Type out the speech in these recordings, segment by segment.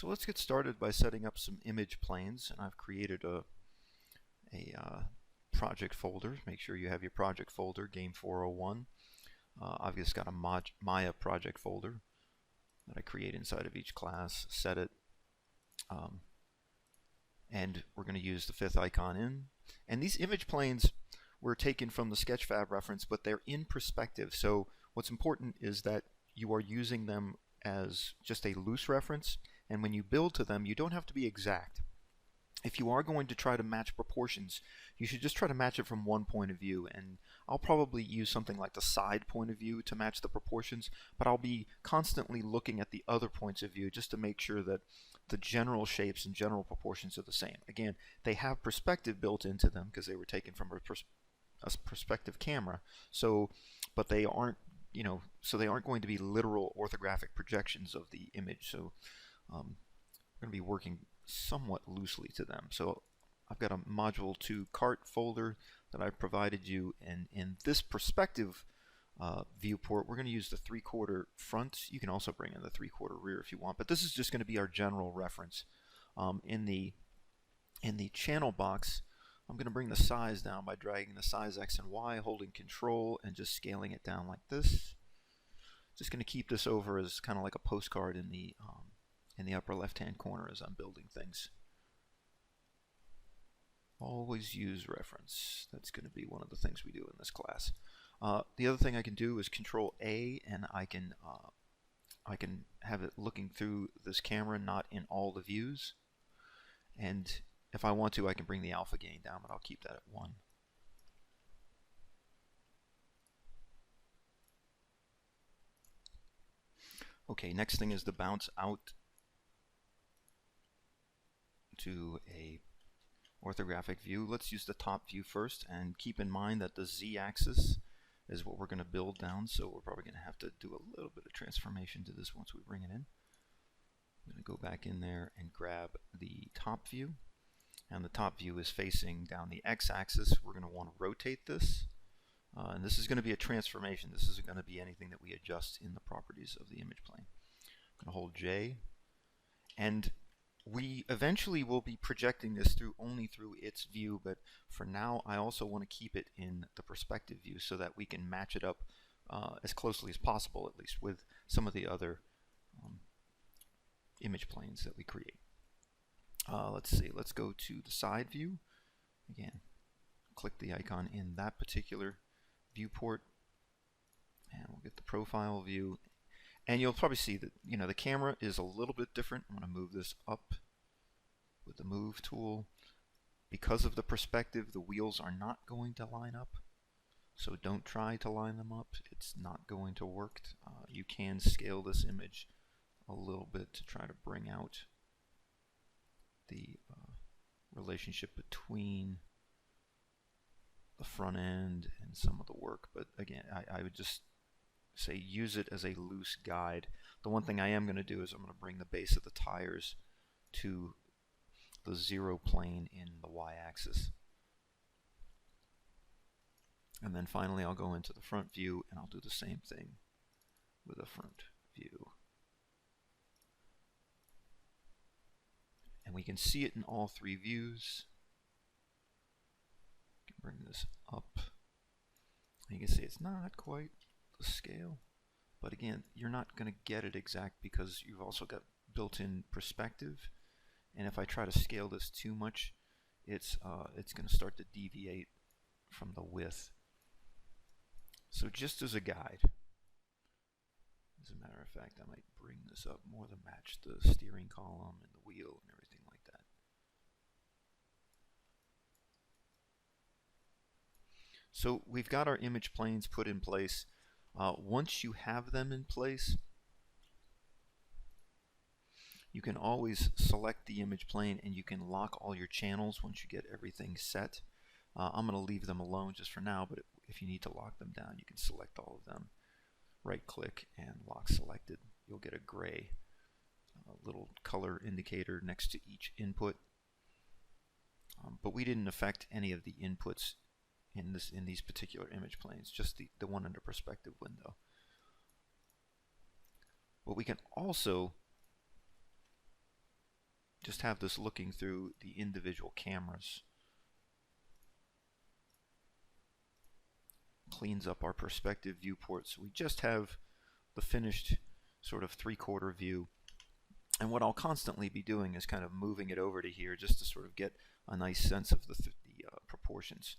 So let's get started by setting up some image planes, and I've created a project folder. Make sure you have your project folder, GAM401. I've just got a Maya project folder that I create inside of each class, set it, and we're going to use the fifth icon in. And these image planes were taken from the Sketchfab reference, but they're in perspective. So what's important is that you are using them as just a loose reference, and when you build to them, you don't have to be exact. If you are going to try to match proportions, you should just try to match it from one point of view, and I'll probably use something like the side point of view to match the proportions, but I'll be constantly looking at the other points of view just to make sure that the general shapes and general proportions are the same. Again, they have perspective built into them because they were taken from a perspective camera, but they aren't, so they aren't going to be literal orthographic projections of the image. So we're going to be working somewhat loosely to them. So I've got a module 2 cart folder that I've provided you, and in this perspective viewport, we're going to use the 3/4 front. You can also bring in the 3/4 rear if you want, but this is just going to be our general reference. In the channel box, I'm going to bring the size down by dragging the size X and Y, holding Control, and just scaling it down like this. Just going to keep this over as kind of like a postcard in the upper left-hand corner as I'm building things. Always use reference. That's going to be one of the things we do in this class. The other thing I can do is Control A, and I can have it looking through this camera, not in all the views. And if I want to, I can bring the alpha gain down, but I'll keep that at 1. Okay, next thing is to bounce out to a orthographic view. Let's use the top view first, and keep in mind that the z-axis is what we're going to build down, so we're probably going to have to do a little bit of transformation to this once we bring it in. I'm going to go back in there and grab the top view, and the top view is facing down the x-axis. We're going to want to rotate this, and this is going to be a transformation. This isn't going to be anything that we adjust in the properties of the image plane. I'm going to hold J, and we eventually will be projecting this only through its view, but for now I also want to keep it in the perspective view so that we can match it up as closely as possible, at least, with some of the other image planes that we create. Let's see, let's go to the side view. Again, click the icon in that particular viewport, and we'll get the profile view. And you'll probably see that the camera is a little bit different. I'm going to move this up with the move tool. Because of the perspective, the wheels are not going to line up, so don't try to line them up. It's not going to work. You can scale this image a little bit to try to bring out the relationship between the front end and some of the work, but again, I would just say use it as a loose guide. The one thing I am going to do is I'm going to bring the base of the tires to the 0 plane in the y-axis. And then finally I'll go into the front view and I'll do the same thing with the front view. And we can see it in all 3 views. You can bring this up. And you can see it's not quite the scale, but again, you're not going to get it exact because you've also got built-in perspective, and if I try to scale this too much, it's going to start to deviate from the width. So just as a guide, as a matter of fact, I might bring this up more to match the steering column and the wheel and everything like that. So we've got our image planes put in place. Once you have them in place, you can always select the image plane and you can lock all your channels once you get everything set. I'm going to leave them alone just for now, but if you need to lock them down, you can select all of them. Right click and lock selected. You'll get a gray little color indicator next to each input. But we didn't affect any of the inputs in these particular image planes, just the one under perspective window. But we can also just have this looking through the individual cameras. Cleans up our perspective viewport, so we just have the finished sort of 3/4 view. And what I'll constantly be doing is kind of moving it over to here just to sort of get a nice sense of the proportions,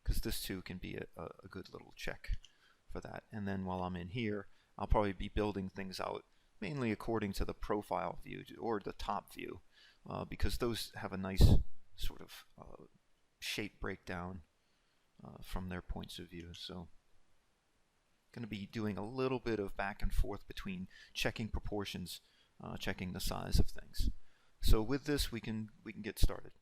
because this too can be a good little check for that. And then while I'm in here, I'll probably be building things out mainly according to the profile view or the top view, because those have a nice sort of shape breakdown from their points of view. So going to be doing a little bit of back and forth between checking proportions, checking the size of things. So with this we can get started.